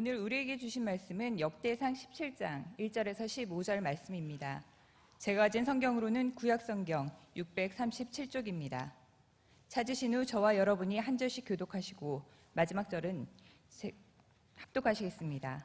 오늘 우리에게 주신 말씀은 역대상 17장 1절에서 15절 말씀입니다. 제가 가진 성경으로는 구약성경 637쪽입니다. 찾으신 후 저와 여러분이 한 절씩 교독하시고 마지막 절은 합독하시겠습니다.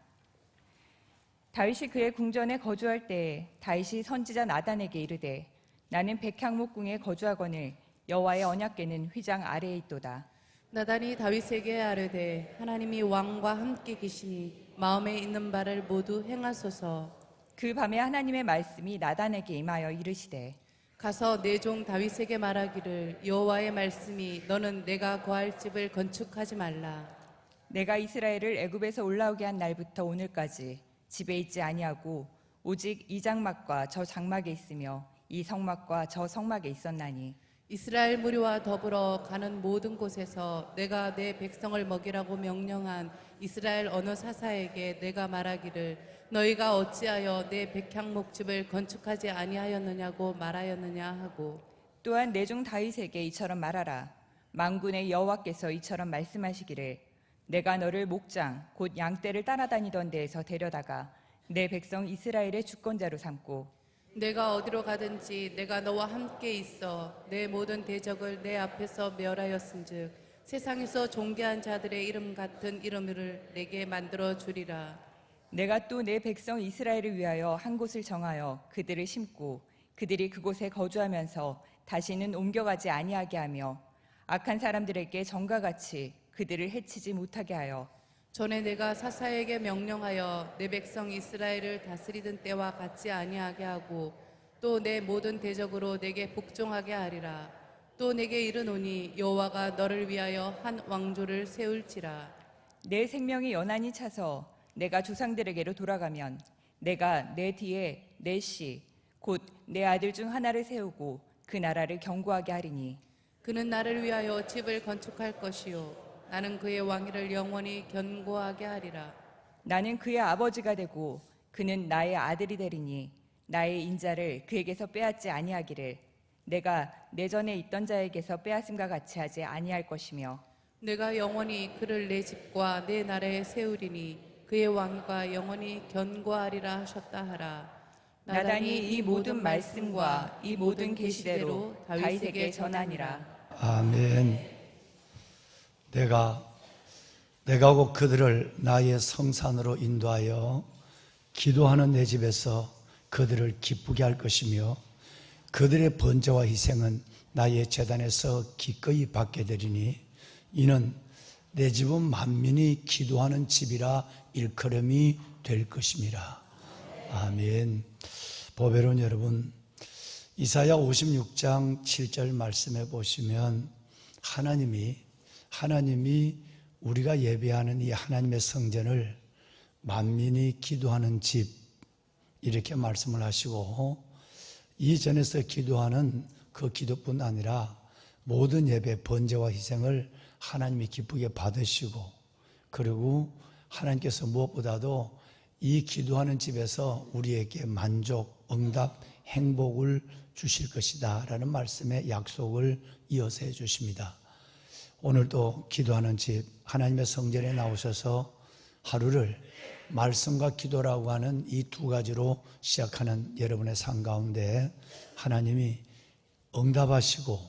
다윗이 그의 궁전에 거주할 때에 다윗이 선지자 나단에게 이르되 나는 백향목궁에 거주하거늘 여호와의 언약궤는 휘장 아래에 있도다. 나단이 다윗에게 아뢰되 하나님이 왕과 함께 계시니 마음에 있는 바를 모두 행하소서. 그 밤에 하나님의 말씀이 나단에게 임하여 이르시되 가서 내 종 다윗에게 말하기를 여호와의 말씀이 너는 내가 거할 집을 건축하지 말라. 내가 이스라엘을 애굽에서 올라오게 한 날부터 오늘까지 집에 있지 아니하고 오직 이 장막과 저 장막에 있으며 이 성막과 저 성막에 있었나니 이스라엘 무리와 더불어 가는 모든 곳에서 내가 내 백성을 먹이라고 명령한 이스라엘 어느 사사에게 내가 말하기를 너희가 어찌하여 내 백향목집을 건축하지 아니하였느냐고 말하였느냐 하고 또한 내 종 다윗에게 이처럼 말하라. 만군의 여호와께서 이처럼 말씀하시기를 내가 너를 목장 곧 양떼를 따라다니던 데에서 데려다가 내 백성 이스라엘의 주권자로 삼고 내가 어디로 가든지 내가 너와 함께 있어 내 모든 대적을 내 앞에서 멸하였은즉 세상에서 존귀한 자들의 이름 같은 이름을 내게 만들어 주리라. 내가 또 내 백성 이스라엘을 위하여 한 곳을 정하여 그들을 심고 그들이 그곳에 거주하면서 다시는 옮겨가지 아니하게 하며 악한 사람들에게 전과 같이 그들을 해치지 못하게 하여 전에 내가 사사에게 명령하여 내 백성 이스라엘을 다스리던 때와 같지 아니하게 하고 또 내 모든 대적으로 내게 복종하게 하리라. 또 내게 이르노니 여호와가 너를 위하여 한 왕조를 세울지라. 내 생명이 연한히 차서 내가 조상들에게로 돌아가면 내가 내 뒤에 내 씨 곧 내 아들 중 하나를 세우고 그 나라를 견고하게 하리니 그는 나를 위하여 집을 건축할 것이요 나는 그의 왕위를 영원히 견고하게 하리라. 나는 그의 아버지가 되고 그는 나의 아들이 되리니 나의 인자를 그에게서 빼앗지 아니하기를 내가 내 전에 있던 자에게서 빼앗음과 같이 하지 아니할 것이며 내가 영원히 그를 내 집과 내 나라에 세우리니 그의 왕위가 영원히 견고하리라 하셨다 하라. 나단이 이 모든 말씀과 이 모든 계시대로 다윗에게 전하니라. 아멘. 내가 곧 그들을 나의 성산으로 인도하여 기도하는 내 집에서 그들을 기쁘게 할 것이며 그들의 번제와 희생은 나의 제단에서 기꺼이 받게 되리니 이는 내 집은 만민이 기도하는 집이라 일컬음이 될 것임이라. 아멘. 보배로운 여러분, 이사야 56장 7절 말씀해 보시면 하나님이 우리가 예배하는 이 하나님의 성전을 만민이 기도하는 집 이렇게 말씀을 하시고 이전에서 기도하는 그 기도뿐 아니라 모든 예배 번제와 희생을 하나님이 기쁘게 받으시고 그리고 하나님께서 무엇보다도 이 기도하는 집에서 우리에게 만족, 응답, 행복을 주실 것이다 라는 말씀의 약속을 이어서 해 주십니다. 오늘도 기도하는 집 하나님의 성전에 나오셔서 하루를 말씀과 기도라고 하는 이 두 가지로 시작하는 여러분의 삶 가운데 하나님이 응답하시고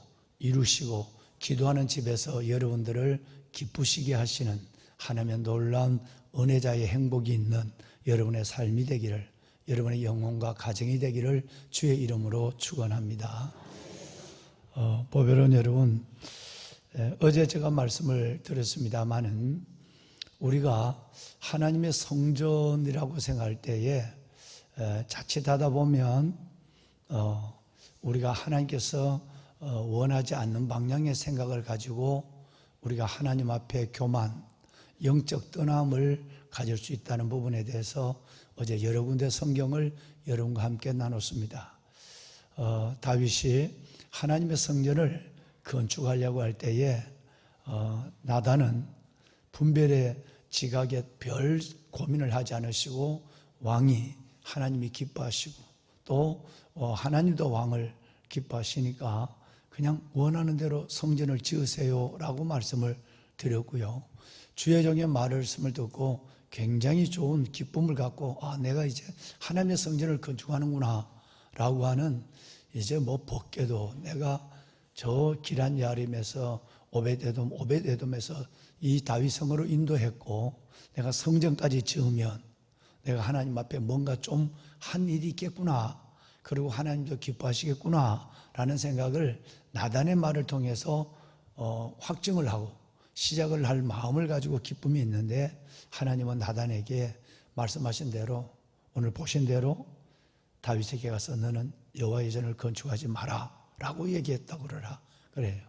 이루시고 기도하는 집에서 여러분들을 기쁘시게 하시는 하나님의 놀라운 은혜자의 행복이 있는 여러분의 삶이 되기를, 여러분의 영혼과 가정이 되기를 주의 이름으로 축원합니다. 보배로운 여러분, 어제 제가 말씀을 드렸습니다마는 우리가 하나님의 성전이라고 생각할 때에 자칫하다 보면 우리가 하나님께서 원하지 않는 방향의 생각을 가지고 우리가 하나님 앞에 교만, 영적 떠남을 가질 수 있다는 부분에 대해서 어제 여러 군데 성경을 여러분과 함께 나눴습니다. 다윗이 하나님의 성전을 건축하려고 할 때에 나단은 분별의 지각에 별 고민을 하지 않으시고 왕이 하나님이 기뻐하시고 또 하나님도 왕을 기뻐하시니까 그냥 원하는 대로 성전을 지으세요 라고 말씀을 드렸고요. 주의 종의 말씀을 듣고 굉장히 좋은 기쁨을 갖고 내가 이제 하나님의 성전을 건축하는구나 라고 하는 이제 뭐 법궤도 내가 저 기란 야림에서 오벳에돔에서 이 다윗성으로 인도했고 내가 성전까지 지으면 내가 하나님 앞에 뭔가 좀 한 일이 있겠구나, 그리고 하나님도 기뻐하시겠구나 라는 생각을 나단의 말을 통해서 확증을 하고 시작을 할 마음을 가지고 기쁨이 있는데, 하나님은 나단에게 말씀하신 대로 오늘 보신 대로 다윗에게 가서 너는 여호와의 전을 건축하지 마라 라고 얘기했다고 그래요.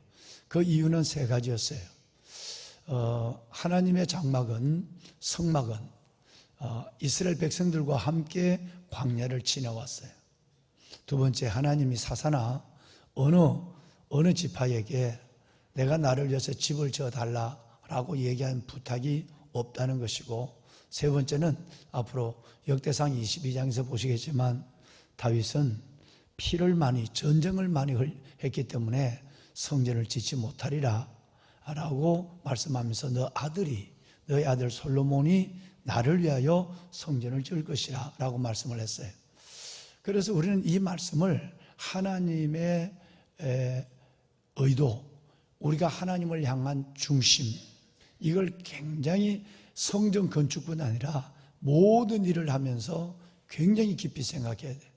그 이유는 세 가지였어요. 하나님의 장막은, 성막은 이스라엘 백성들과 함께 광야를 지나왔어요. 두 번째, 하나님이 사사나 어느 지파에게 내가 나를 위해서 집을 지어달라라고 얘기한 부탁이 없다는 것이고, 세 번째는 앞으로 역대상 22장에서 보시겠지만 다윗은 전쟁을 많이 했기 때문에 성전을 짓지 못하리라 라고 말씀하면서 너희 아들 솔로몬이 나를 위하여 성전을 지을 것이라 라고 말씀을 했어요. 그래서 우리는 이 말씀을 하나님의 의도, 우리가 하나님을 향한 중심, 이걸 굉장히 성전 건축뿐 아니라 모든 일을 하면서 굉장히 깊이 생각해야 돼요.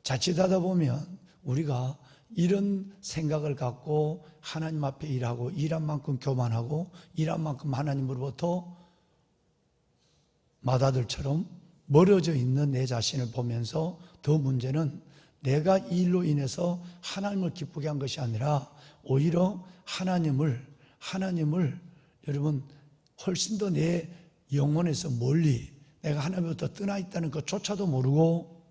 자칫하다 보면 우리가 이런 생각을 갖고 하나님 앞에 일하고 일한 만큼 교만하고 일한 만큼 하나님으로부터 마다들처럼 멀어져 있는 내 자신을 보면서 더 문제는 내가 이 일로 인해서 하나님을 기쁘게 한 것이 아니라 오히려 하나님을 여러분 훨씬 더 내 영혼에서 멀리 내가 하나님부터 떠나 있다는 것조차도 모르고,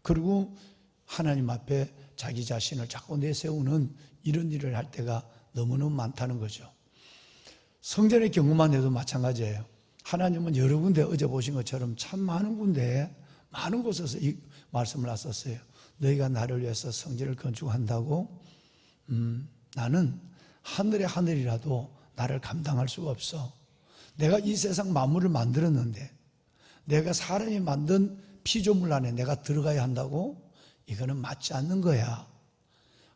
그리고 하나님 앞에 자기 자신을 자꾸 내세우는 이런 일을 할 때가 너무너무 많다는 거죠. 성전의 경우만 해도 마찬가지예요. 하나님은 여러 군데 어제 보신 것처럼 참 많은 군데 많은 곳에서 이 말씀을 하셨어요. 너희가 나를 위해서 성전을 건축한다고? 나는 하늘의 하늘이라도 나를 감당할 수가 없어. 내가 이 세상 만물을 만들었는데 내가 사람이 만든 피조물 안에 내가 들어가야 한다고? 이거는 맞지 않는 거야.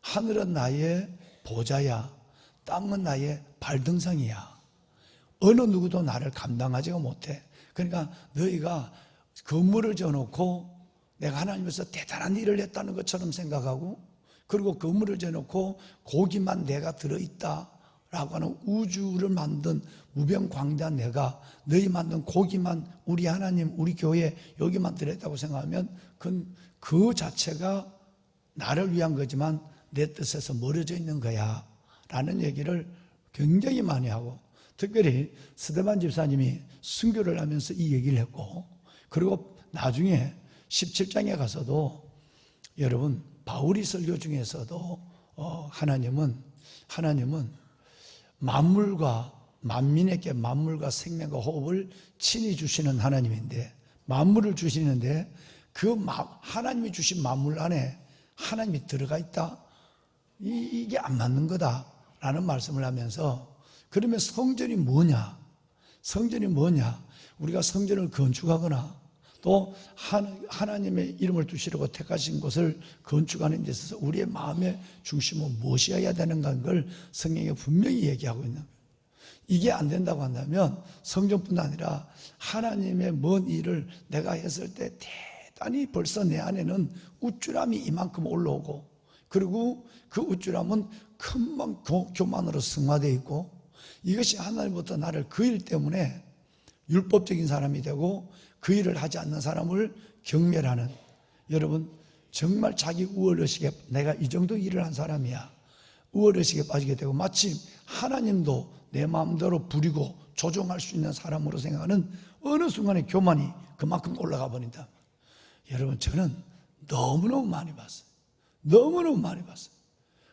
하늘은 나의 보좌야. 땅은 나의 발등상이야. 어느 누구도 나를 감당하지가 못해. 그러니까 너희가 건물을 지어놓고 내가 하나님께서 대단한 일을 했다는 것처럼 생각하고, 그리고 건물을 지어놓고 거기만 내가 들어있다라고 하는 우주를 만든 무병광대한 내가 너희 만든 거기만 우리 하나님, 우리 교회 여기만 들어있다고 생각하면 그 자체가 나를 위한 거지만 내 뜻에서 멀어져 있는 거야 라는 얘기를 굉장히 많이 하고, 특별히 스데반 집사님이 순교를 하면서 이 얘기를 했고, 그리고 나중에 17장에 가서도 여러분 바울이 설교 중에서도 하나님은 만민에게 만물과 생명과 호흡을 친히 주시는 하나님인데, 만물을 주시는데 그 하나님이 주신 만물 안에 하나님이 들어가 있다? 이게 안 맞는 거다라는 말씀을 하면서, 그러면 성전이 뭐냐? 성전이 뭐냐? 우리가 성전을 건축하거나 또 하나님의 이름을 두시려고 택하신 곳을 건축하는 데 있어서 우리의 마음의 중심은 무엇이어야 되는가, 걸 성경에 분명히 얘기하고 있는 거예요. 이게 안 된다고 한다면 성전뿐 아니라 하나님의 먼 일을 내가 했을 때 대단히 벌써 내 안에는 우쭐함이 이만큼 올라오고, 그리고 그 우쭐함은 큰 교만으로 승화되어 있고, 이것이 하나님부터 나를 그 일 때문에 율법적인 사람이 되고 그 일을 하지 않는 사람을 경멸하는, 여러분 정말 자기 우월의식에 내가 이 정도 일을 한 사람이야, 우월의식에 빠지게 되고 마치 하나님도 내 마음대로 부리고 조종할 수 있는 사람으로 생각하는 어느 순간에 교만이 그만큼 올라가 버린다. 여러분 저는 너무너무 많이 봤어요. 너무너무 많이 봤어요.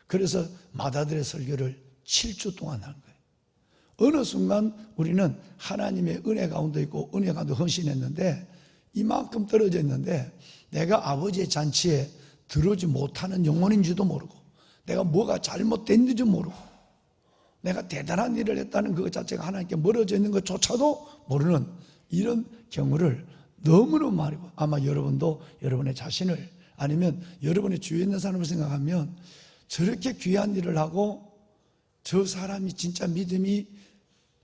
그래서 마다들의 설교를 7주 동안 한 거예요. 어느 순간 우리는 하나님의 은혜 가운데 있고 은혜 가운데 헌신했는데 이만큼 떨어져 있는데 내가 아버지의 잔치에 들어오지 못하는 영혼인지도 모르고, 내가 뭐가 잘못됐는지도 모르고, 내가 대단한 일을 했다는 것 자체가 하나님께 멀어져 있는 것조차도 모르는 이런 경우를 너무너무 많이 봐요. 아마 여러분도 여러분의 자신을 아니면 여러분의 주위에 있는 사람을 생각하면 저렇게 귀한 일을 하고 저 사람이 진짜 믿음이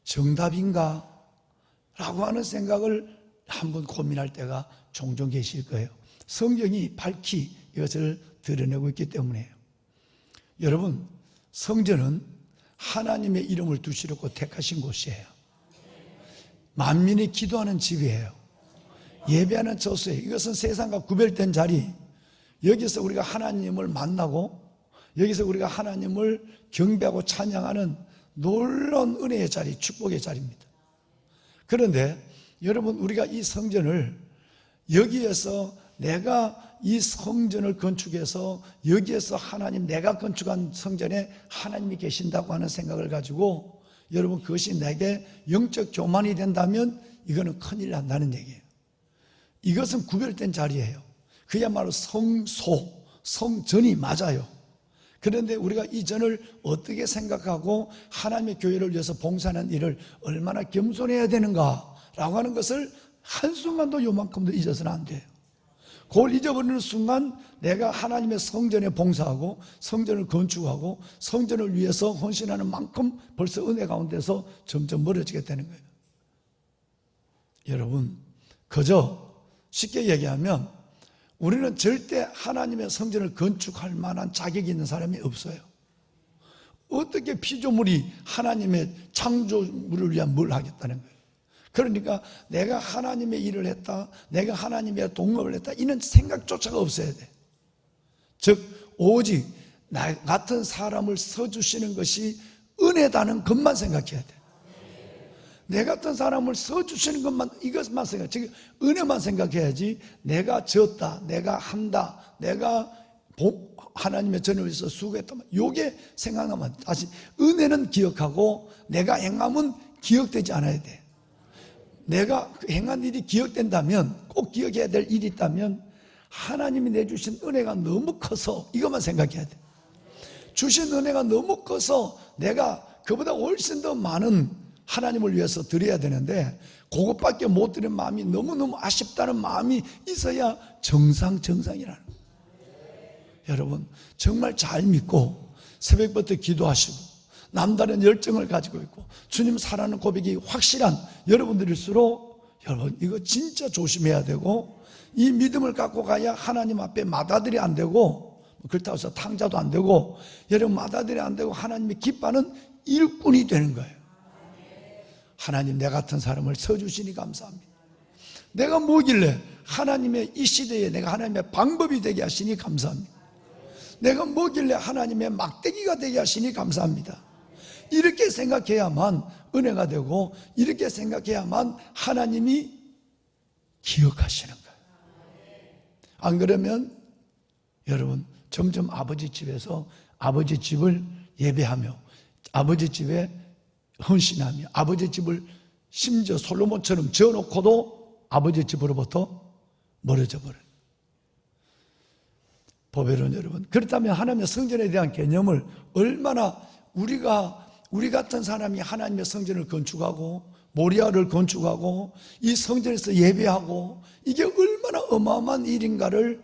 정답인가? 라고 하는 생각을 한번 고민할 때가 종종 계실 거예요. 성경이 밝히 이것을 드러내고 있기 때문에요. 여러분, 성전은 하나님의 이름을 두시려고 택하신 곳이에요. 만민이 기도하는 집이에요. 예배하는 저수예요. 이것은 세상과 구별된 자리. 여기서 우리가 하나님을 만나고 여기서 우리가 하나님을 경배하고 찬양하는 놀라운 은혜의 자리, 축복의 자리입니다. 그런데 여러분, 우리가 이 성전을 여기에서 내가 이 성전을 건축해서 여기에서 하나님, 내가 건축한 성전에 하나님이 계신다고 하는 생각을 가지고 여러분, 그것이 내게 영적 교만이 된다면 이거는 큰일 난다는 얘기예요. 이것은 구별된 자리예요. 그야말로 성소, 성전이 맞아요. 그런데 우리가 이 전을 어떻게 생각하고 하나님의 교회를 위해서 봉사하는 일을 얼마나 겸손해야 되는가라고 하는 것을 한순간도 요만큼도 잊어서는 안 돼요. 그걸 잊어버리는 순간 내가 하나님의 성전에 봉사하고 성전을 건축하고 성전을 위해서 헌신하는 만큼 벌써 은혜 가운데서 점점 멀어지게 되는 거예요. 여러분, 그저 쉽게 얘기하면 우리는 절대 하나님의 성전을 건축할 만한 자격이 있는 사람이 없어요. 어떻게 피조물이 하나님의 창조물을 위한 뭘 하겠다는 거예요. 그러니까 내가 하나님의 일을 했다, 내가 하나님의 동업을 했다, 이런 생각조차가 없어야 돼. 즉 오직 나 같은 사람을 써주시는 것이 은혜다는 것만 생각해야 돼. 내 같은 사람을 써주시는 것만, 이것만 생각해. 즉 은혜만 생각해야지 내가 졌다, 내가 한다, 내가 하나님의 전을 위해서 수고했다, 요게 생각나면 다시 은혜는 기억하고 내가 행함은 기억되지 않아야 돼. 내가 행한 일이 기억된다면, 꼭 기억해야 될 일이 있다면 하나님이 내주신 은혜가 너무 커서 이것만 생각해야 돼. 주신 은혜가 너무 커서 내가 그보다 훨씬 더 많은 하나님을 위해서 드려야 되는데 그것밖에 못 드린 마음이 너무너무 아쉽다는 마음이 있어야 정상이라는 거예요. 여러분, 정말 잘 믿고 새벽부터 기도하시고 남다른 열정을 가지고 있고 주님 사랑하는 고백이 확실한 여러분들일수록 여러분, 이거 진짜 조심해야 되고 이 믿음을 갖고 가야 하나님 앞에 마다들이 안 되고 그렇다고 해서 탕자도 안 되고 여러분, 마다들이 안 되고 하나님이 기뻐하는 일꾼이 되는 거예요. 하나님, 내 같은 사람을 써주시니 감사합니다. 내가 뭐길래 하나님의 이 시대에 내가 하나님의 방법이 되게 하시니 감사합니다. 내가 뭐길래 하나님의 막대기가 되게 하시니 감사합니다. 이렇게 생각해야만 은혜가 되고 이렇게 생각해야만 하나님이 기억하시는 거예요. 안 그러면 여러분, 점점 아버지 집에서 아버지 집을 예배하며 아버지 집에 헌신하며 아버지 집을 심지어 솔로몬처럼 지어놓고도 아버지 집으로부터 멀어져 버려요. 보배로운 여러분, 그렇다면 하나님의 성전에 대한 개념을 얼마나 우리 같은 사람이 하나님의 성전을 건축하고 모리아를 건축하고 이 성전에서 예배하고 이게 얼마나 어마어마한 일인가를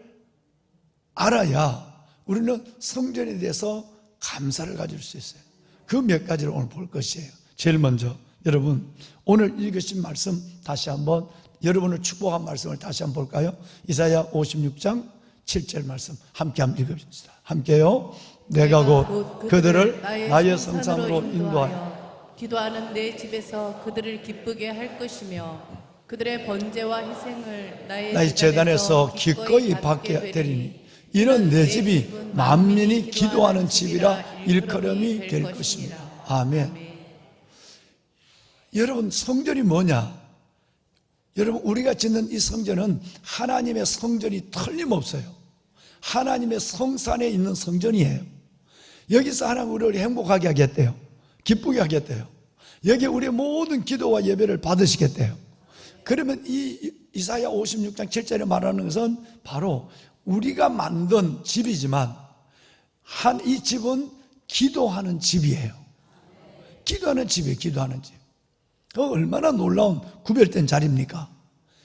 알아야 우리는 성전에 대해서 감사를 가질 수 있어요. 그 몇 가지를 오늘 볼 것이에요. 제일 먼저 여러분, 오늘 읽으신 말씀 다시 한번, 여러분을 축복한 말씀을 다시 한번 볼까요? 이사야 56장 7절 말씀 함께 한번 읽읍시다. 함께요. 내가 곧 그들을 나의 성산으로 인도하여 기도하는 내 집에서 그들을 기쁘게 할 것이며 그들의 번제와 희생을 나의 제단에서 기꺼이 받게 되리니 이는 내 집이 만민이 기도하는 집이라 일컬음이 될 것입니다. 아멘. 여러분, 성전이 뭐냐? 여러분, 우리가 짓는 이 성전은 하나님의 성전이 틀림없어요. 하나님의 성산에 있는 성전이에요. 여기서 하나님 우리를 행복하게 하겠대요. 기쁘게 하겠대요. 여기 우리의 모든 기도와 예배를 받으시겠대요. 그러면 이 이사야 56장 7절에 말하는 것은 바로 우리가 만든 집이지만 이 집은 기도하는 집이에요. 기도하는 집이에요. 기도하는 집. 그 얼마나 놀라운 구별된 자리입니까?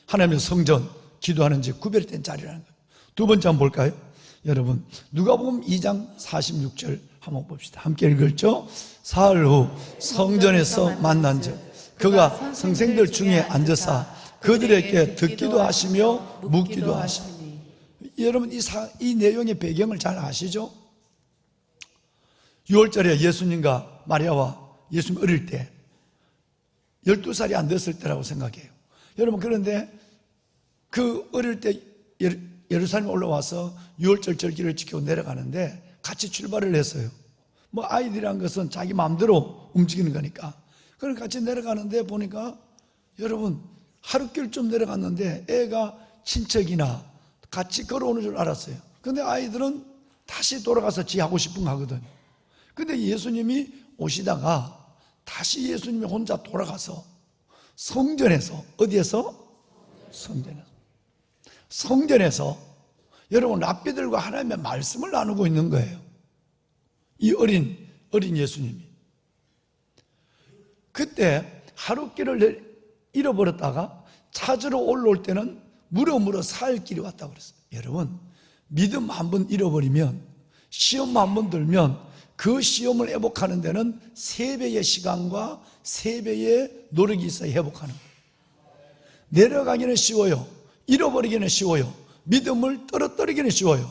하나님의 성전, 기도하는 집 구별된 자리라는 거예요. 두 번째 한번 볼까요? 여러분, 누가복음 2장 46절 한번 봅시다. 함께 읽을죠? 사흘 후 성전에서 만난 즉 그가 성생들 중에 앉으사 그들에게 듣기도 하시며 묻기도 하시니. 여러분, 이 내용의 배경을 잘 아시죠? 6월절에 예수님과 마리아와 예수님 어릴 때 12살이 안 됐을 때라고 생각해요. 여러분, 그런데 그 어릴 때 예루살렘에 올라와서 6월절 절기를 지키고 내려가는데 같이 출발을 했어요. 뭐 아이들이란 것은 자기 마음대로 움직이는 거니까. 그럼 같이 내려가는데 보니까 여러분, 하루길쯤 내려갔는데 애가 친척이나 같이 걸어오는 줄 알았어요. 근데 아이들은 다시 돌아가서 지 하고 싶은 거 하거든요. 근데 예수님이 오시다가 다시 예수님이 혼자 돌아가서 성전에서, 어디에서? 성전에서 여러분, 랍비들과 하나님의 말씀을 나누고 있는 거예요. 이 어린 예수님이. 그때 하루길을 잃어버렸다가 찾으러 올라올 때는 물어 살 길이 왔다고 그랬어요. 여러분, 믿음 한 번 잃어버리면, 시험 한 번 들면 그 시험을 회복하는 데는 3배의 시간과 3배의 노력이 있어야 회복하는 거예요. 내려가기는 쉬워요. 잃어버리기는 쉬워요. 믿음을 떨어뜨리기는 쉬워요.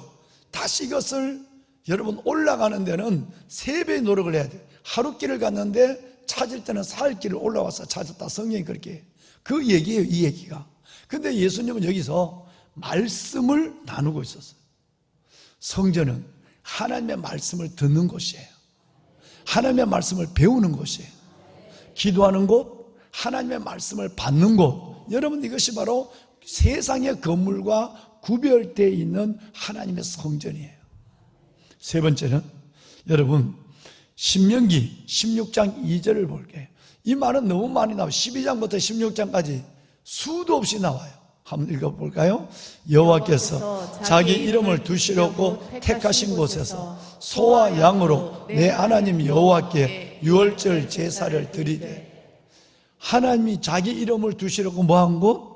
다시 이것을 여러분 올라가는 데는 3배의 노력을 해야 돼요. 하루길을 갔는데 찾을 때는 사흘길을 올라와서 찾았다. 성경이 그렇게 해요. 그 얘기예요, 이 얘기가. 근데 예수님은 여기서 말씀을 나누고 있었어요. 성전은 하나님의 말씀을 듣는 곳이에요. 하나님의 말씀을 배우는 곳이에요. 기도하는 곳, 하나님의 말씀을 받는 곳. 여러분, 이것이 바로 세상의 건물과 구별되어 있는 하나님의 성전이에요. 세 번째는 여러분, 신명기 16장 2절을 볼게요. 이 말은 너무 많이 나와요. 12장부터 16장까지 수도 없이 나와요. 한번 읽어볼까요? 여호와께서 자기 이름을 두시려고 택하신 곳에서 소와 양으로 내 하나님 여호와께 유월절 제사를 드리되. 하나님이 자기 이름을 두시려고 뭐한 곳?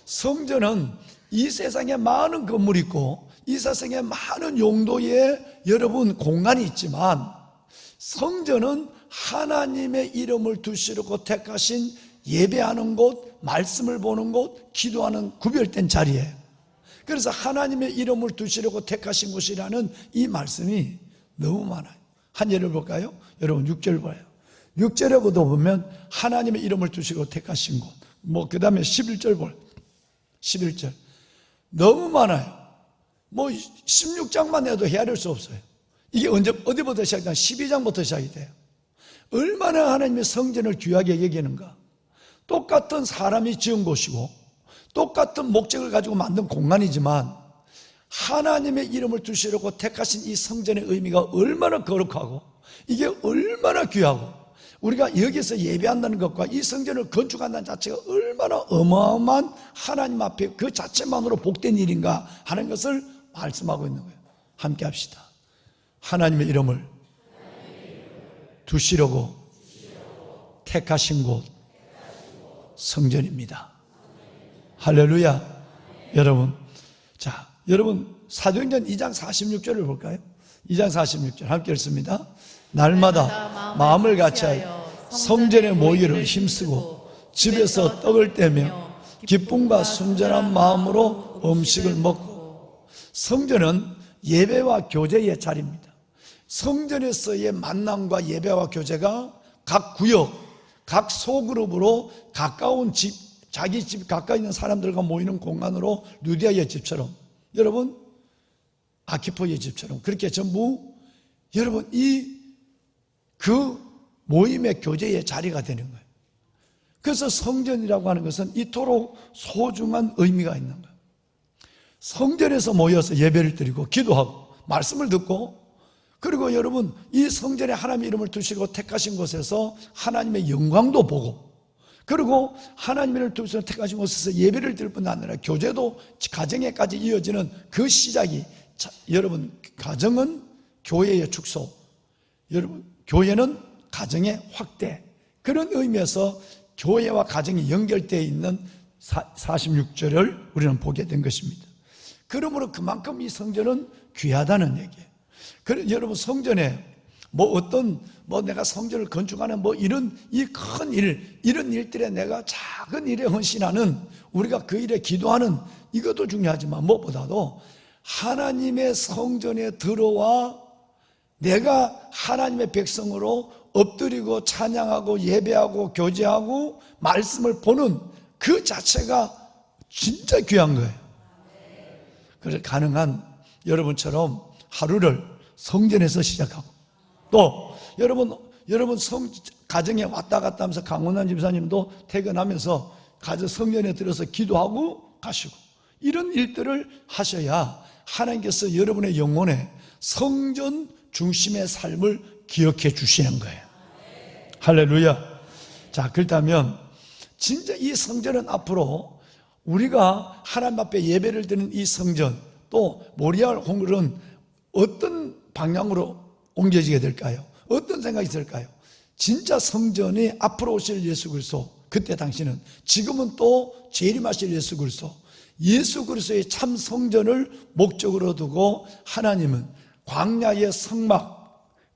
성전은 이 세상에 많은 건물이 있고 이 세상에 많은 용도의 여러분 공간이 있지만, 성전은 하나님의 이름을 두시려고 택하신 예배하는 곳, 말씀을 보는 곳, 기도하는 구별된 자리예요. 그래서 하나님의 이름을 두시려고 택하신 곳이라는 이 말씀이 너무 많아요. 한 예를 볼까요? 여러분 6절 봐요. 6절에부터 보면 하나님의 이름을 두시고 택하신 곳, 그 다음에 11절 볼 11절 너무 많아요. 16장만 해도 헤아릴 수 없어요. 이게 어디부터 시작되나? 12장부터 시작이 돼요. 얼마나 하나님의 성전을 귀하게 여기는가. 똑같은 사람이 지은 곳이고 똑같은 목적을 가지고 만든 공간이지만 하나님의 이름을 두시려고 택하신 이 성전의 의미가 얼마나 거룩하고 이게 얼마나 귀하고 우리가 여기서 예배한다는 것과 이 성전을 건축한다는 자체가 얼마나 어마어마한 하나님 앞에 그 자체만으로 복된 일인가 하는 것을 말씀하고 있는 거예요. 함께 합시다. 하나님의 이름을 두시려고 택하신 곳 성전입니다. 할렐루야. 여러분, 여러분 사도행전 2장 46절을 볼까요? 2장 46절 함께 읽습니다. 날마다 마음을 같이하여 성전에 모이기를 힘쓰고 집에서 떡을 떼며 기쁨과 순전한 마음으로 음식을 먹고. 성전은 예배와 교제의 자리입니다. 성전에서의 만남과 예배와 교제가 각 구역, 각 소그룹으로 가까운 집, 자기 집 가까이 있는 사람들과 모이는 공간으로 루디아의 집처럼, 여러분 아키포의 집처럼 그렇게 전부 여러분 그 모임의 교제의 자리가 되는 거예요. 그래서 성전이라고 하는 것은 이토록 소중한 의미가 있는 거예요. 성전에서 모여서 예배를 드리고 기도하고 말씀을 듣고, 그리고 여러분 이 성전에 하나님의 이름을 두시고 택하신 곳에서 하나님의 영광도 보고, 그리고 하나님을 두시고 택하신 곳에서 예배를 드릴 뿐 아니라 교제도 가정에까지 이어지는 그 시작이, 여러분 가정은 교회의 축소, 여러분 교회는 가정의 확대, 그런 의미에서 교회와 가정이 연결되어 있는 46절을 우리는 보게 된 것입니다. 그러므로 그만큼 이 성전은 귀하다는 얘기예요. 여러분, 성전에 내가 성전을 건축하는 이런 이 큰 일, 이런 일들에 내가 작은 일에 헌신하는, 우리가 그 일에 기도하는 이것도 중요하지만 무엇보다도 하나님의 성전에 들어와 내가 하나님의 백성으로 엎드리고 찬양하고 예배하고 교제하고 말씀을 보는 그 자체가 진짜 귀한 거예요. 그래서 가능한 여러분처럼 하루를 성전에서 시작하고, 또 여러분 가정에 왔다 갔다 하면서 강원남 집사님도 퇴근하면서 성전에 들어서 기도하고 가시고, 이런 일들을 하셔야 하나님께서 여러분의 영혼에 성전 중심의 삶을 기억해 주시는 거예요. 할렐루야. 자, 그렇다면 진짜 이 성전은 앞으로 우리가 하나님 앞에 예배를 드리는 이 성전, 또 모리아 홍굴은 어떤 방향으로 옮겨지게 될까요? 어떤 생각이 있을까요? 진짜 성전이 앞으로 오실 예수 그리스도, 그때 당시는, 지금은 또 재림하실 예수 그리스도, 예수 그리스도의 참 성전을 목적으로 두고 하나님은 광야의 성막,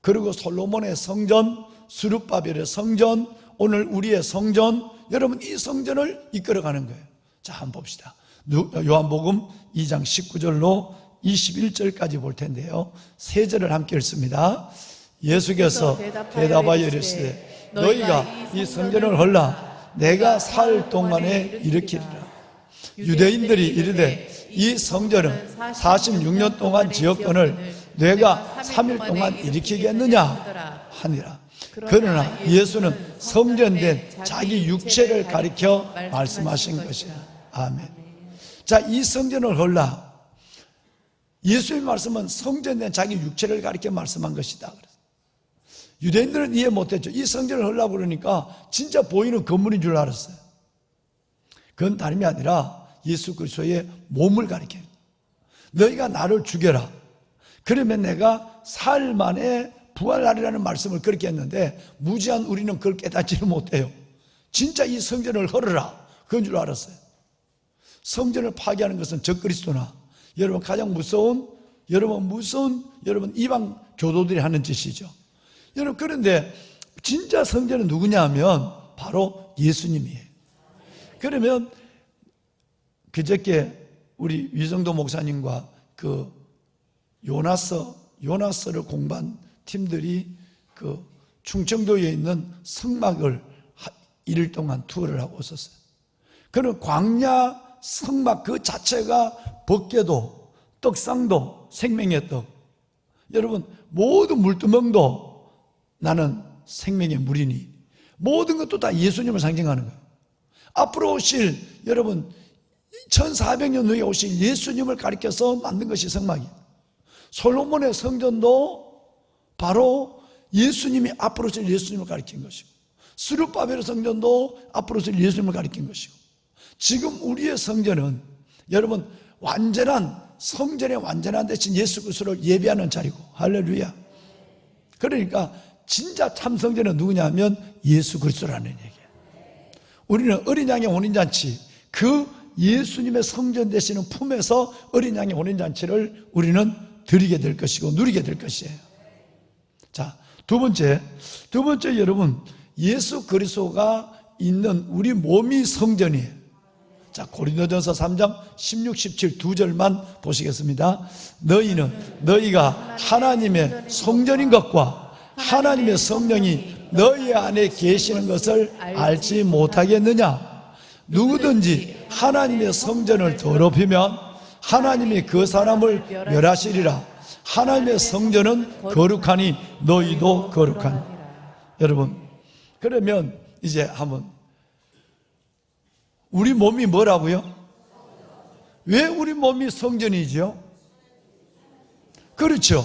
그리고 솔로몬의 성전, 스룹바벨의 성전, 오늘 우리의 성전, 여러분 이 성전을 이끌어가는 거예요. 자, 한번 봅시다. 요한복음 2장 19절로 21절까지 볼 텐데요, 세 절을 함께 읽습니다. 예수께서 대답하여 이르시되 너희가 이 성전을 헐라 내가 살 동안에 일으키리라. 유대인들이 이르되 이 성전은 46년 동안 지었거늘 내가 3일 동안 일으키겠느냐 하니라. 그러나 예수는 성전된 자기 육체를 가리켜 말씀하신 것이라. 아멘. 자, 이 성전을 헐라, 예수의 말씀은 성전된 자기 육체를 가리켜 말씀한 것이다. 유대인들은 이해 못했죠. 이 성전을 헐라고 그러니까 진짜 보이는 건물인 줄 알았어요. 그건 다름이 아니라 예수 그리스도의 몸을 가리켜요. 너희가 나를 죽여라, 그러면 내가 사흘 만에 부활하리라는 말씀을 그렇게 했는데, 무지한 우리는 그걸 깨닫지를 못해요. 진짜 이 성전을 헐어라, 그건 줄 알았어요. 성전을 파괴하는 것은 적그리스도나 여러분 가장 무서운 여러분 이방 교도들이 하는 짓이죠. 여러분, 그런데 진짜 성전은 누구냐 하면 바로 예수님이에요. 그러면 그저께 우리 위성도 목사님과 그 요나서를 공부한 팀들이 그 충청도에 있는 성막을 일일 동안 투어를 하고 있었어요. 그런 광야 성막 그 자체가 벗개도, 떡상도, 생명의 떡, 여러분 모든 물두멍도 나는 생명의 물이니, 모든 것도 다 예수님을 상징하는 거예요. 앞으로 오실, 여러분 1400년 후에 오실 예수님을 가리켜서 만든 것이 성막이에요. 솔로몬의 성전도 바로 예수님이 앞으로 오실 예수님을 가리킨 것이고, 스룹바벨의 성전도 앞으로 오실 예수님을 가리킨 것이고, 지금 우리의 성전은 여러분 성전의 완전한 대신 예수 그리스도를 예배하는 자리고, 할렐루야. 그러니까 진짜 참 성전은 누구냐면 예수 그리스도라는 얘기예요. 우리는 어린 양의 혼인잔치, 그 예수님의 성전 되시는 품에서 어린 양의 혼인잔치를 우리는 드리게 될 것이고 누리게 될 것이에요. 자, 두 번째 여러분, 예수 그리스도가 있는 우리 몸이 성전이에요. 자, 고린도전서 3장 16, 17 두 절만 보시겠습니다. 너희가 하나님의 성전인 것과 하나님의 성령이 너희 안에 계시는 것을 알지 못하겠느냐? 누구든지 하나님의 성전을 더럽히면 하나님이 그 사람을 멸하시리라. 하나님의 성전은 거룩하니 너희도 거룩하니. 여러분, 그러면 이제 한번, 우리 몸이 뭐라고요? 왜 우리 몸이 성전이죠? 그렇죠.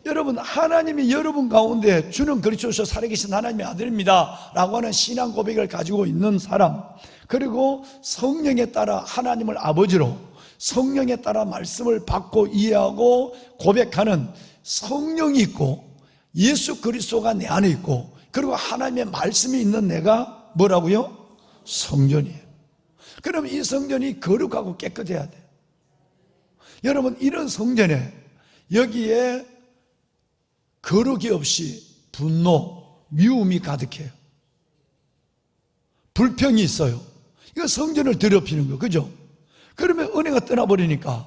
여러분, 하나님이 여러분 가운데 주는 그리스도서 살아계신 하나님의 아들입니다 라고 하는 신앙 고백을 가지고 있는 사람, 그리고 성령에 따라 하나님을 아버지로, 성령에 따라 말씀을 받고 이해하고 고백하는 성령이 있고, 예수 그리스도가 내 안에 있고, 그리고 하나님의 말씀이 있는 내가 뭐라고요? 성전이에요. 그럼 이 성전이 거룩하고 깨끗해야 돼요. 여러분, 이런 성전에 여기에 거룩이 없이 분노, 미움이 가득해요. 불평이 있어요. 이거 성전을 더럽히는 거예요. 그죠? 그러면 은혜가 떠나버리니까,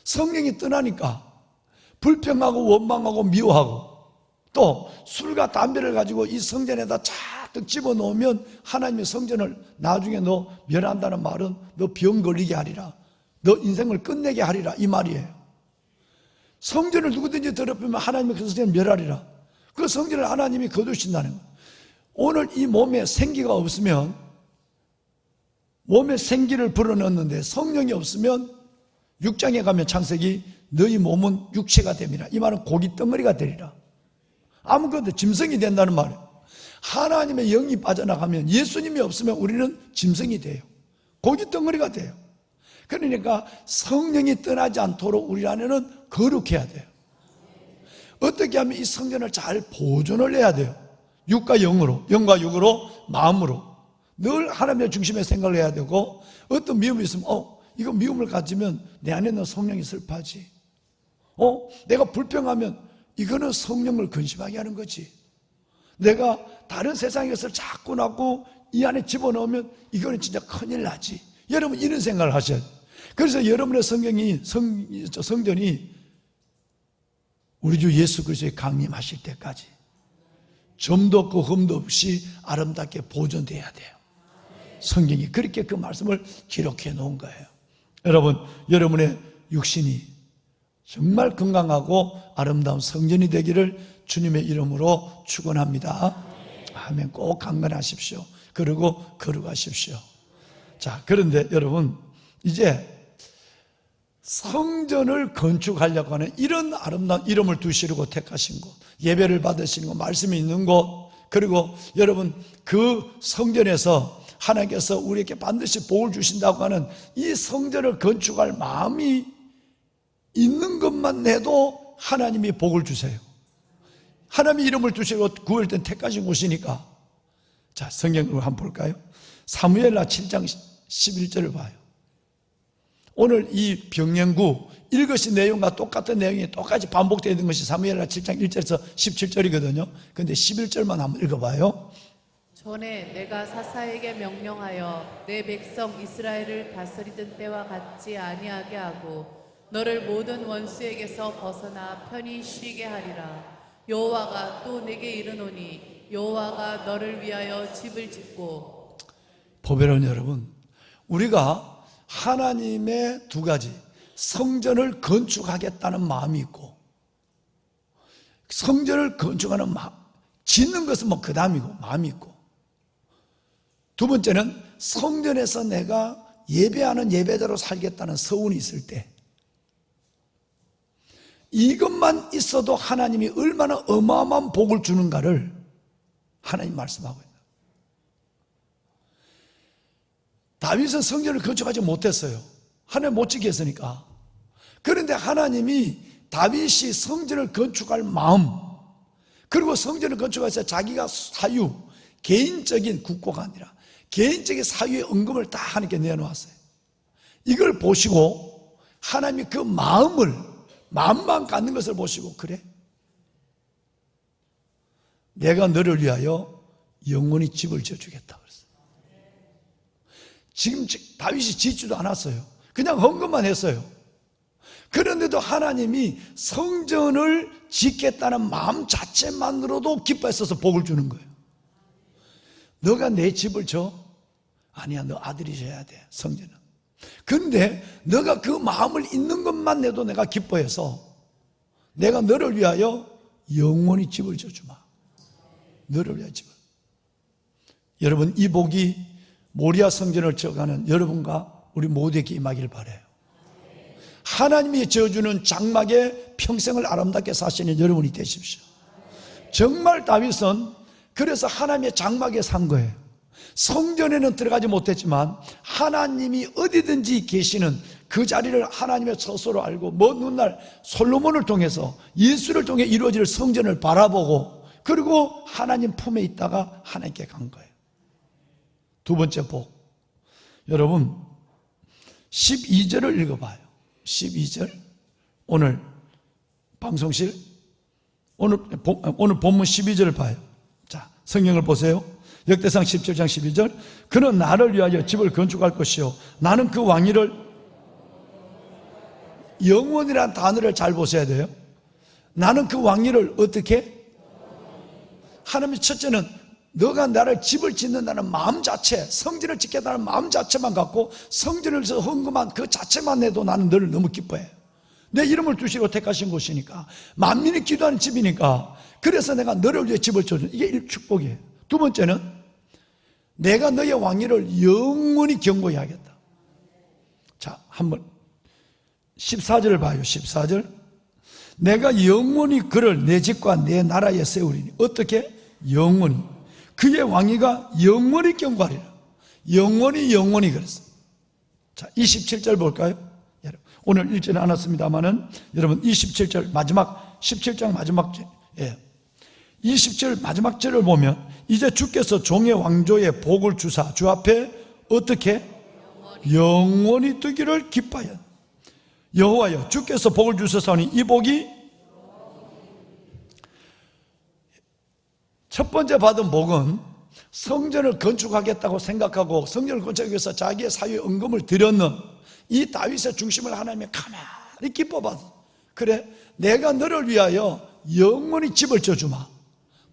성령이 떠나니까 불평하고 원망하고 미워하고, 또 술과 담배를 가지고 이 성전에다 잔뜩 집어넣으면 하나님의 성전을 나중에 너 멸한다는 말은 너 병 걸리게 하리라, 너 인생을 끝내게 하리라, 이 말이에요. 성전을 누구든지 더럽히면 하나님의 그 성전을 멸하리라. 그 성전을 하나님이 거두신다는 거예요. 오늘 이 몸에 생기가 없으면, 몸에 생기를 불어넣는데 성령이 없으면 6장에 가면 창세기, 너희 몸은 육체가 됨이라, 이 말은 고기 덩어리가 되리라. 아무것도 짐승이 된다는 말이에요. 하나님의 영이 빠져나가면, 예수님이 없으면 우리는 짐승이 돼요. 고기 덩어리가 돼요. 그러니까 성령이 떠나지 않도록 우리 안에는 거룩해야 돼요. 어떻게 하면 이 성전을 잘 보존을 해야 돼요? 육과 영으로, 영과 육으로, 마음으로 늘 하나님의 중심에 생각을 해야 되고, 어떤 미움이 있으면 이거 미움을 가지면 내 안에 있는 성령이 슬퍼하지. 내가 불평하면 이거는 성령을 근심하게 하는 거지. 내가 다른 세상의 것을 자꾸 낳고 이 안에 집어넣으면 이거는 진짜 큰일 나지. 여러분, 이런 생각을 하셔야 돼요. 그래서 여러분의 성전이 우리 주 예수 그리스도의 강림하실 때까지 점도 없고 흠도 없이 아름답게 보존돼야 돼요. 성경이 그렇게 그 말씀을 기록해 놓은 거예요. 여러분, 여러분의 육신이 정말 건강하고 아름다운 성전이 되기를 주님의 이름으로 축원합니다. 아멘. 꼭 강건하십시오. 그리고 거룩하십시오. 자, 그런데 여러분, 이제 성전을 건축하려고 하는 이런 아름다운 이름을 두시려고 택하신 곳, 예배를 받으시는 곳, 말씀이 있는 곳, 그리고 여러분 그 성전에서 하나님께서 우리에게 반드시 복을 주신다고 하는 이 성전을 건축할 마음이 있는 것만 내도 하나님이 복을 주세요. 하나님이 이름을 두시고 구할 땐 택하신 곳이니까. 자, 성경으로 한번 볼까요? 사무엘하 7장 11절을 봐요. 오늘 이 병영구 읽으신 내용과 똑같은 내용이 똑같이 반복되어 있는 것이 사무엘하 7장 1절에서 17절이거든요. 그런데 11절만 한번 읽어봐요. 전에 내가 사사에게 명령하여 내 백성 이스라엘을 다스리던 때와 같지 아니하게 하고 너를 모든 원수에게서 벗어나 편히 쉬게 하리라. 여호와가 또 내게 이르노니 여호와가 너를 위하여 집을 짓고. 보배로운 여러분, 우리가 하나님의 두 가지, 성전을 건축하겠다는 마음이 있고, 성전을 건축하는 마음, 짓는 것은 뭐 그 다음이고 마음이 있고, 두 번째는 성전에서 내가 예배하는 예배자로 살겠다는 서운이 있을 때, 이것만 있어도 하나님이 얼마나 어마어마한 복을 주는가를 하나님 말씀하고 있다. 다윗은 성전을 건축하지 못했어요. 하나님 못 지게 했으니까. 그런데 하나님이 다윗이 성전을 건축할 마음, 그리고 성전을 건축해서 자기가 사유, 개인적인 국고가 아니라 개인적인 사유의 언금을 다 하나님께 내놓았어요. 이걸 보시고 하나님이 그 마음만 갖는 것을 보시고, 그래? 내가 너를 위하여 영원히 집을 지어주겠다 그랬어요. 지금 다윗이 짓지도 않았어요. 그냥 헌금만 했어요. 그런데도 하나님이 성전을 짓겠다는 마음 자체만으로도 기뻐했어서 복을 주는 거예요. 너가 내 집을 져? 아니야, 너 아들이 져야 돼, 성전은. 그런데 너가 그 마음을 있는 것만 내도 내가 기뻐해서 내가 너를 위하여 영원히 집을 져주마. 너를 위하여 집을. 여러분, 이 복이 모리아 성전을 지어가는 여러분과 우리 모두에게 임하기를 바라요. 하나님이 지어주는 장막에 평생을 아름답게 사시는 여러분이 되십시오. 정말 다윗은 그래서 하나님의 장막에 산 거예요. 성전에는 들어가지 못했지만 하나님이 어디든지 계시는 그 자리를 하나님의 처소로 알고, 먼 훗날 솔로몬을 통해서 예수를 통해 이루어질 성전을 바라보고 그리고 하나님 품에 있다가 하나님께 간 거예요. 두 번째 복. 여러분 12절을 읽어봐요. 12절. 오늘 방송실 오늘 본문 12절을 봐요. 자, 성경을 보세요. 역대상 17장 12절. 그는 나를 위하여 집을 건축할 것이요 나는 그 왕위를, 영원이라는 단어를 잘 보셔야 돼요. 나는 그 왕위를 어떻게? 하나님의 첫째는 너가 나를 집을 짓는다는 마음 자체, 성전을 짓겠다는 마음 자체만 갖고 성전을 위해서 헌금한 그 자체만 해도 나는 너를 너무 기뻐해. 내 이름을 두시고 택하신 곳이니까, 만민이 기도하는 집이니까, 그래서 내가 너를 위해 집을 줘줘. 이게 축복이에요. 두 번째는 내가 너의 왕위를 영원히 견고히 하겠다. 자, 한번 14절을 봐요. 14절. 내가 영원히 그를 내 집과 내 나라에 세우리니. 어떻게? 영원히. 그의 왕위가 영원히 견고하리라. 영원히 그랬어. 자, 27절 볼까요? 여러분, 오늘 읽지는 않았습니다만은 여러분 27절 마지막 17장 마지막 절, 20절 마지막 절을 보면 이제 주께서 종의 왕조에 복을 주사 주 앞에 어떻게? 영원히 두기를 기뻐하여. 여호와여 주께서 복을 주셨사오니 이 복이, 첫 번째 받은 복은 성전을 건축하겠다고 생각하고 성전을 건축하기 위해서 자기의 사유의 은금을 드렸는 이 다윗의 중심을 하나님이 가만히 기뻐받아. 그래, 내가 너를 위하여 영원히 집을 져주마.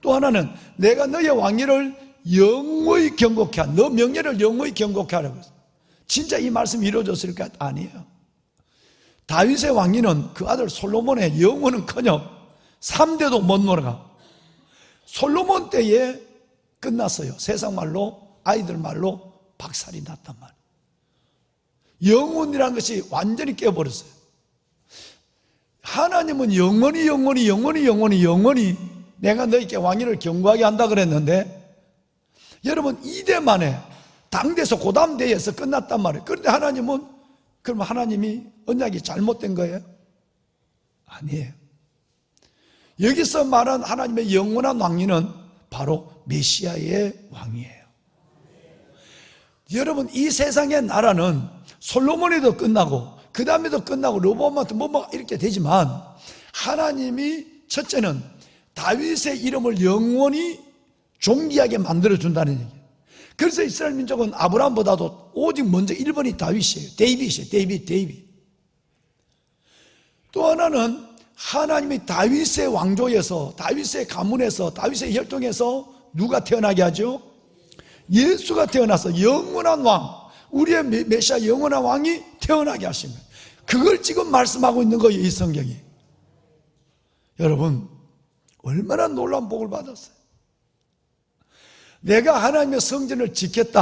또 하나는 내가 너의 왕위를 영원히 견고케 하라. 너 명예를 영원히 견고케 하라고 했어. 진짜 이 말씀이 이루어졌을까? 아니에요. 다윗의 왕위는 그 아들 솔로몬의 영혼은커녕 3대도 못 놀아가. 솔로몬 때에 끝났어요. 세상 말로, 아이들 말로 박살이 났단 말이에요. 영혼이라는 것이 완전히 깨어버렸어요. 하나님은 영원히 내가 너희께 왕위를 견고하게 한다 그랬는데, 여러분 이대 만에 당대에서 그 다음 대에서 끝났단 말이에요. 그런데 하나님은, 그럼 하나님이 언약이 잘못된 거예요? 아니에요. 여기서 말한 하나님의 영원한 왕위는 바로 메시아의 왕위예요. 여러분 이 세상의 나라는 솔로몬에도 끝나고 그 다음에도 끝나고 르호보암도 뭐 이렇게 되지만, 하나님이 첫째는 다윗의 이름을 영원히 존귀하게 만들어준다는 얘기예요. 그래서 이스라엘 민족은 아브라함보다도 오직 먼저 1번이 다윗이에요. 데이빗. 또 하나는 하나님이 다윗의 왕조에서, 다윗의 가문에서, 다윗의 혈통에서 누가 태어나게 하죠? 예수가 태어나서 영원한 왕, 우리의 메시아 영원한 왕이 태어나게 하신 거예요. 그걸 지금 말씀하고 있는 거예요, 이 성경이. 여러분 얼마나 놀라운 복을 받았어요. 내가 하나님의 성전을 짓겠다라고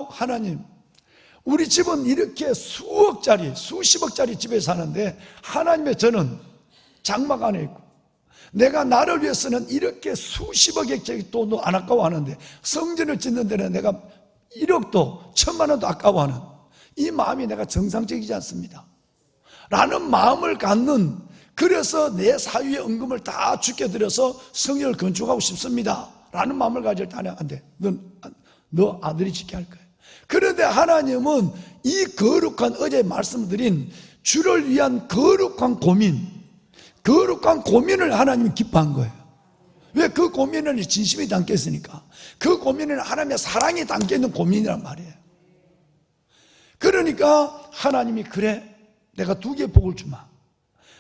하나님, 우리 집은 이렇게 수억짜리, 수십억짜리 집에 사는데 하나님의 저는 장막 안에 있고, 내가 나를 위해서는 이렇게 수십억짜리 돈도 안 아까워하는데 성전을 짓는 데는 내가 1억도 1,000만 원도 아까워하는 이 마음이 내가 정상적이지 않습니다 라는 마음을 갖는, 그래서 내 사유의 은금을 다 주께 드려서 성전을 건축하고 싶습니다 라는 마음을 가질 때 안 돼. 너 아들이 지게 할 거야. 그런데 하나님은 이 거룩한, 어제 말씀드린 주를 위한 거룩한 고민을 하나님이 기뻐한 거예요. 왜? 그 고민에는 진심이 담겨 있으니까. 그 고민에는 하나님의 사랑이 담겨 있는 고민이란 말이에요. 그러니까 하나님이, 그래 내가 2개의 복을 주마.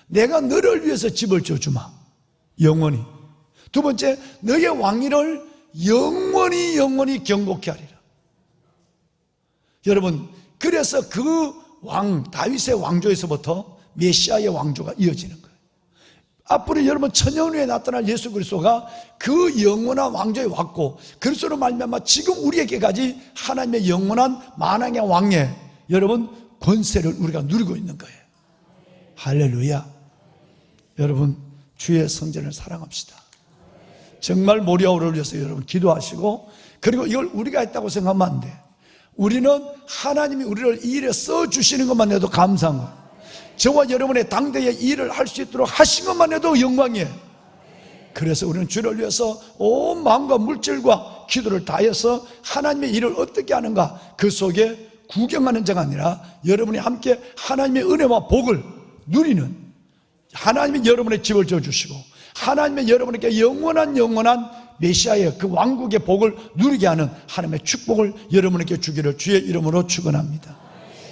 내가 너를 위해서 집을 져주마. 영원히. 두 번째, 너의 왕위를 영원히 견고케 하리라. 여러분, 그래서 그 왕, 다윗의 왕조에서부터 메시아의 왕조가 이어지는 거예요. 앞으로 여러분 천년 후에 나타날 예수 그리스도가 그 영원한 왕조에 왔고, 그리스도로 말미암아 지금 우리에게까지 하나님의 영원한 만왕의 왕의 여러분 권세를 우리가 누리고 있는 거예요. 할렐루야. 여러분 주의 성전을 사랑합시다. 정말 모리아오를 위해서 여러분 기도하시고, 그리고 이걸 우리가 했다고 생각하면 안 돼. 우리는 하나님이 우리를 이 일에 써주시는 것만 해도 감사한 거예요. 저와 여러분의 당대의 일을 할 수 있도록 하신 것만 해도 영광이에요. 그래서 우리는 주를 위해서 온 마음과 물질과 기도를 다해서 하나님의 일을 어떻게 하는가, 그 속에 구경하는 자가 아니라 여러분이 함께 하나님의 은혜와 복을 누리는, 하나님이 여러분의 집을 지어주시고 하나님의 여러분에게 영원한 메시아의 그 왕국의 복을 누리게 하는 하나님의 축복을 여러분에게 주기를 주의 이름으로 축원합니다.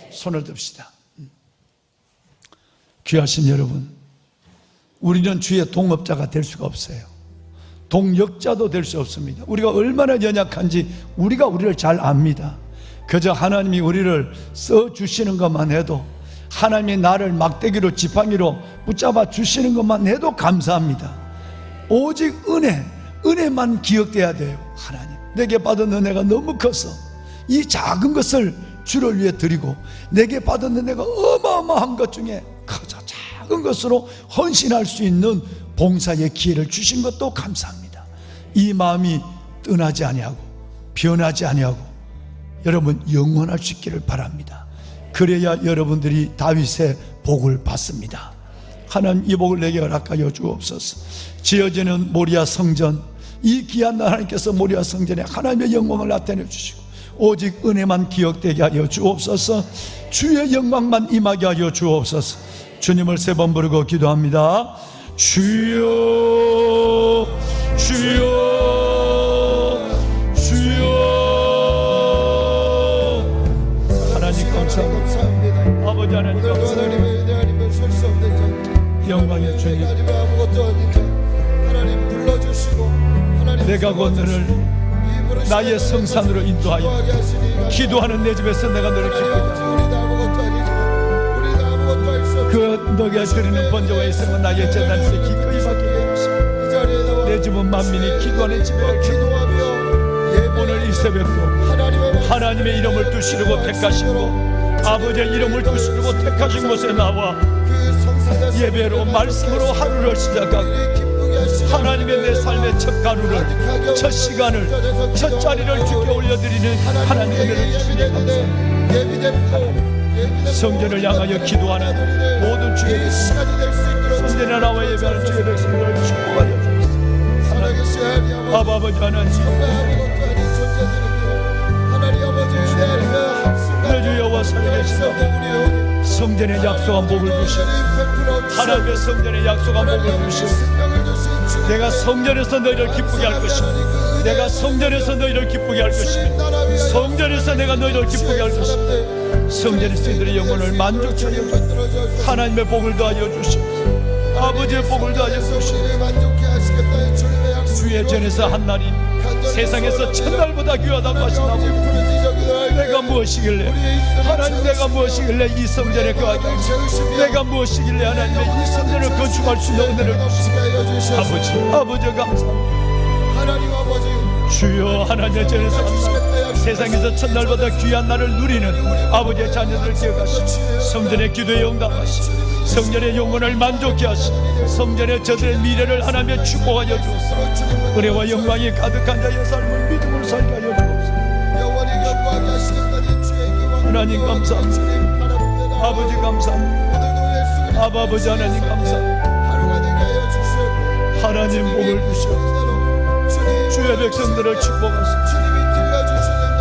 손을 듭시다. 귀하신 여러분, 우리는 주의 동업자가 될 수가 없어요. 동역자도 될 수 없습니다. 우리가 얼마나 연약한지 우리를 잘 압니다. 그저 하나님이 우리를 써주시는 것만 해도, 하나님이 나를 막대기로 지팡이로 붙잡아 주시는 것만 해도 감사합니다. 오직 은혜만 기억돼야 돼요. 하나님, 내게 받은 은혜가 너무 커서 이 작은 것을 주를 위해 드리고, 내게 받은 은혜가 어마어마한 것 중에 커서 작은 것으로 헌신할 수 있는 봉사의 기회를 주신 것도 감사합니다. 이 마음이 떠나지 아니하고 변하지 아니하고 여러분 영원할 수 있기를 바랍니다. 그래야 여러분들이 다윗의 복을 받습니다. 하나님, 이 복을 내게 허락하여 주옵소서. 지어지는 모리아 성전, 이 귀한 하나님께서 모리아 성전에 하나님의 영광을 나타내 주시고 오직 은혜만 기억되게 하여 주옵소서. 주의 영광만 임하게 하여 주옵소서. 주님을 세 번 부르고 기도합니다. 주여, 주여, 주여. 하나님 감사합니다. 아버지 하나님 감사합니다. 영광의 주님, 내가 오늘을 나의 성산으로 인도하여 기도하는 내 집에서 내가 너를 기쁘게, 그 너가 드리는 번제와 예성은 나의 재단에서 기꺼이 받게 되옵소서. 내 집은 만민이 기도하는 집이라. 오늘 이 새벽도 하나님의 이름을 두시려고 택하시고 아버지의 이름을 두시려고 택하신 곳에 나와 예배로 말씀으로 하루를 시작하고 하나님의 내 삶의 첫 가루를, 첫 시간을, 첫 자리를 주께 올려드리는 하나님의 은혜를 주시니 감사합니다. 성전을 향하여 기도하는 모든 주의 성전에 나와 예배하는 주의 백성들을 축복하여 주옵소서. 아버지 하나님, 내 주 여호와 살아계시다. 성전에 약속한 복을 주시오. 하나님의 성전에 약속한 복을 주시오. 내가 성전에서 너희를 기쁘게 할 것이며, 내가 성전에서 너희를 기쁘게 할 것이며, 성전에서 내가 너희를 기쁘게 할 것이며, 성전에서 너희들의 영혼을 만족케 하여 주시오. 하나님의 복을 더하여 주시오. 아버지의 복을 더하여 주시오. 주의 전에서 한날이 세상에서 첫날보다 귀하다고 하시나고, 내가 무엇이길래 하나님, 내가 무엇이길래 이 성전에 거하게, 내가 무엇이길래 하나님의 이 성전을 건축할 수 있는 은혜를 주시오. 아버지 감사합니다. 주여, 하나님의 전에서 한날 세상에서 첫날보다 귀한 날을 누리는 아버지의 자녀들을 기억하시고 성전의 기도에 응답하시고 성전의 영혼을 만족케 하시고 성전의 저들의 미래를 하나님의 축복하여 주옵소서. 은혜와 영광이 가득한 자의 삶을 믿음으로 살게 하여 주옵소서. 하나님 감사합니다. 아버지 감사합니다. 아버지 하나님 감사합니다. 하나님 복을 주시옵소서. 주의 백성들을 축복하소서.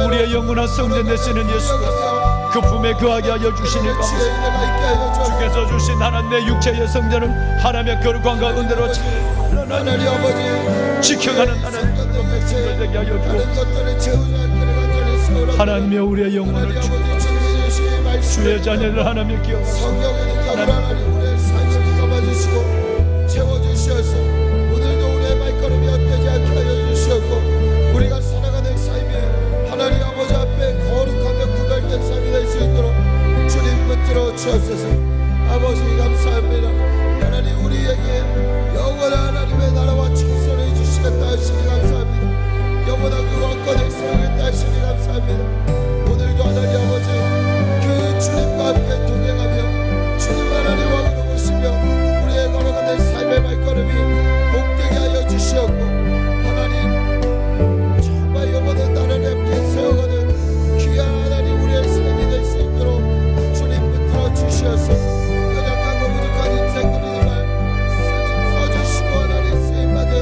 우리의 영원한 성전 되시는 예수께서 그 품에 거하게 하여 주시니 감사합니다. 주께서 주신 하나님의 육체의 성전을 하나님의 거룩함과 은혜로 찬란하게 지켜가는 하나님의 백성들 되게 하여 주옵소서. 하나님의 우리의 영혼을 축복하소서. 주의 자녀를 하나님의 기억하소서. 하나님 채워주셔서 오늘도 우리의 발걸음이 헛되지 않게 하여 주시옵고 우리가 살아가는 삶이 하나님 아버지 앞에 거룩하며 구별된 삶이 될 수 있도록 주님 붙들어 주옵소서. 아버지 감사합니다. 하나님, 우리에게 영원한 하나님의 나라와 천선을 주시겠다 하시니 감사합니다. 영원한 그 왕권을 세우겠다 하시니 감사합니다. 오늘도 하나님 아버지 그 주님과 함께 동행하며 주님 하나님 왕으로 모시며 우리의 걸어가는 삶의 발걸음이 복되게 하여 주시옵고 하나님, 정말 영원한 나라를 함께 세워가는 귀한 하나님 우리의 삶이 될 수 있도록 주님 붙들어 주시옵소서. 연약하고 부족한 인생들이지만 써주시고 하나님 쓰임받은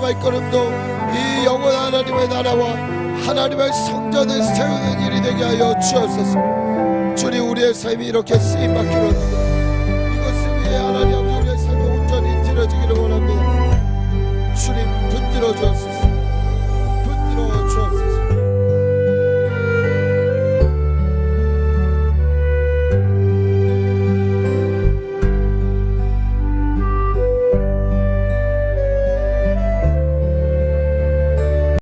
발걸음도 이 영원한 하나님의 나라와 하나님의 성전을 세우는 일이 되게 하여 주옵소서. 주님, 우리의 삶이 이렇게 쓰임받기로 합니다. 이것을 위해 하나님 아버지 우리의 삶이 온전히 드려지기를 원합니다. 주님, 붙들어 주옵소서.